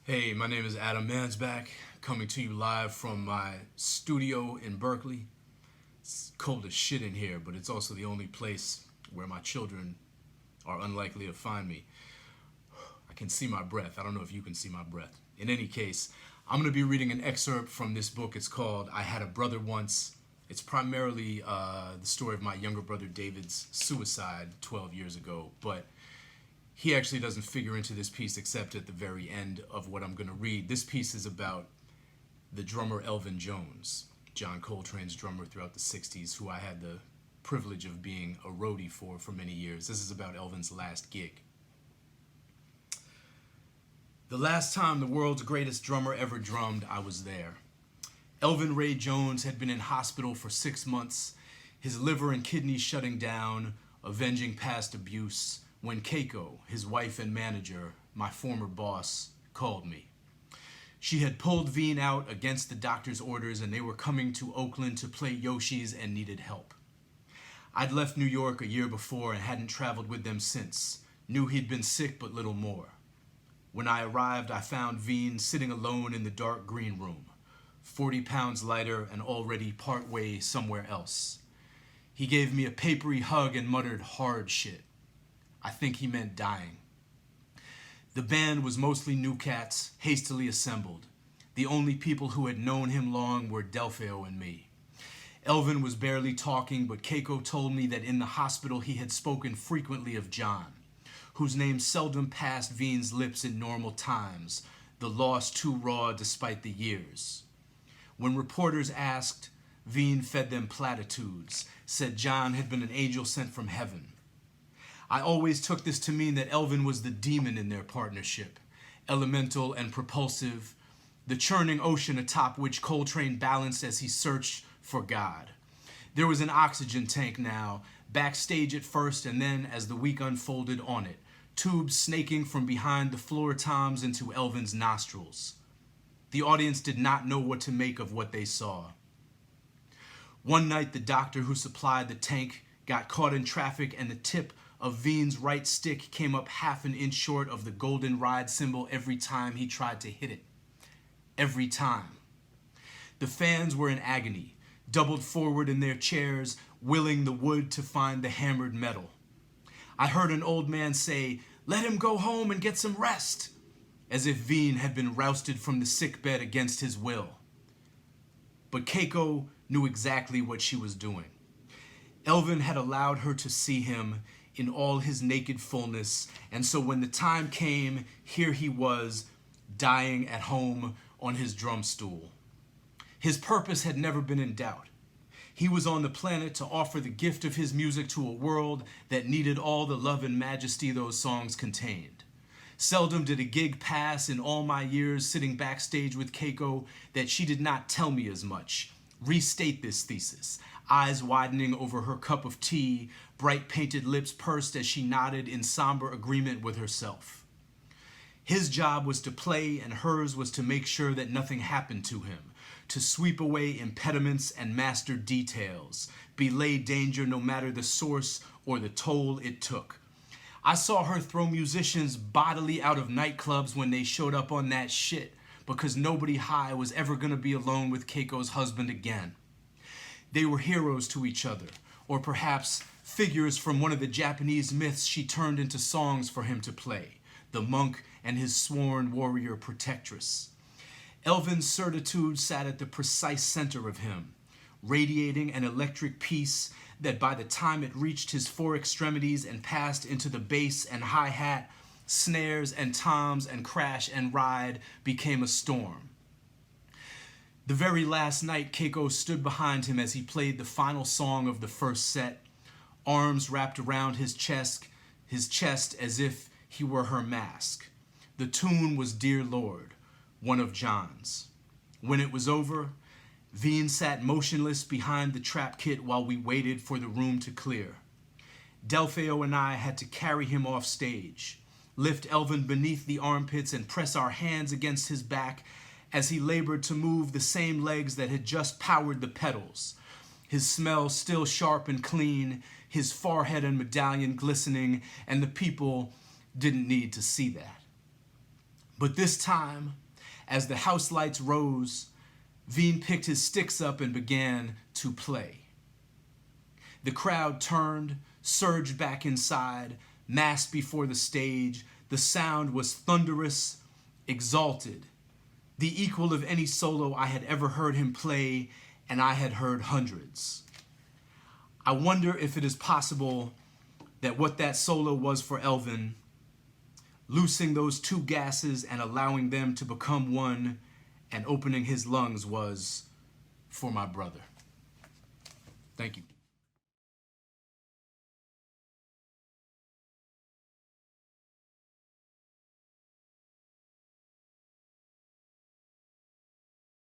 Hey, my name is Adam Mansbach, coming to you live from my studio in Berkeley. It's cold as shit in here, but it's also the only place where my children are unlikely to find me. I can see my breath. I don't know if you can see my breath. In any case, I'm going to be reading an excerpt from this book. It's called I Had a Brother Once. It's primarily the story of my younger brother David's suicide 12 years ago, but he actually doesn't figure into this piece except at the very end of what I'm going to read. This piece is about the drummer Elvin Jones, John Coltrane's drummer throughout the 60s, who I had the privilege of being a roadie for many years. This is about Elvin's last gig. The last time the world's greatest drummer ever drummed, I was there. Elvin Ray Jones had been in hospital for 6 months, his liver and kidneys shutting down, avenging past abuse, when Keiko, his wife and manager, my former boss, called me. She had pulled Veen out against the doctor's orders and they were coming to Oakland to play Yoshi's and needed help. I'd left New York a year before and hadn't traveled with them since. Knew he'd been sick but little more. When I arrived, I found Veen sitting alone in the dark green room, 40 pounds lighter and already partway somewhere else. He gave me a papery hug and muttered hard shit. I think he meant dying. The band was mostly new cats, hastily assembled. The only people who had known him long were Delfeo and me. Elvin was barely talking, but Keiko told me that in the hospital he had spoken frequently of John, whose name seldom passed Veen's lips in normal times, the loss too raw despite the years. When reporters asked, Veen fed them platitudes, said John had been an angel sent from heaven. I always took this to mean that Elvin was the demon in their partnership, elemental and propulsive, the churning ocean atop which Coltrane balanced as he searched for God. There was an oxygen tank now, backstage at first and then, as the week unfolded, on it, tubes snaking from behind the floor toms into Elvin's nostrils. The audience did not know what to make of what they saw. One night, the doctor who supplied the tank got caught in traffic and the tip of Veen's right stick came up half an inch short of the golden ride symbol every time he tried to hit it. Every time. The fans were in agony, doubled forward in their chairs, willing the wood to find the hammered metal. I heard an old man say, "Let him go home and get some rest," as if Veen had been rousted from the sickbed against his will. But Keiko knew exactly what she was doing. Elvin had allowed her to see him in all his naked fullness, and so when the time came, here he was, dying at home on his drum stool. His purpose had never been in doubt. He was on the planet to offer the gift of his music to a world that needed all the love and majesty those songs contained. Seldom did a gig pass in all my years sitting backstage with Keiko that she did not tell me as much, restate this thesis, eyes widening over her cup of tea, bright painted lips pursed as she nodded in somber agreement with herself. His job was to play and hers was to make sure that nothing happened to him, to sweep away impediments and master details, belay danger no matter the source or the toll it took. I saw her throw musicians bodily out of nightclubs when they showed up on that shit because nobody high was ever going to be alone with Keiko's husband again. They were heroes to each other, or perhaps figures from one of the Japanese myths she turned into songs for him to play, the monk and his sworn warrior protectress. Elvin's certitude sat at the precise center of him, radiating an electric peace that by the time it reached his four extremities and passed into the bass and hi-hat, snares and toms and crash and ride became a storm. The very last night, Keiko stood behind him as he played the final song of the first set, arms wrapped around his chest as if he were her mask. The tune was Dear Lord, one of John's. When it was over, Veen sat motionless behind the trap kit while we waited for the room to clear. Delfeo and I had to carry him off stage, lift Elvin beneath the armpits and press our hands against his back as he labored to move the same legs that had just powered the pedals, his smell still sharp and clean, his forehead and medallion glistening, and the people didn't need to see that. But this time, as the house lights rose, Veen picked his sticks up and began to play. The crowd turned, surged back inside, massed before the stage. The sound was thunderous, exalted, the equal of any solo I had ever heard him play, and I had heard hundreds. I wonder if it is possible that what that solo was for Elvin, loosing those two gases and allowing them to become one and opening his lungs, was for my brother. Thank you.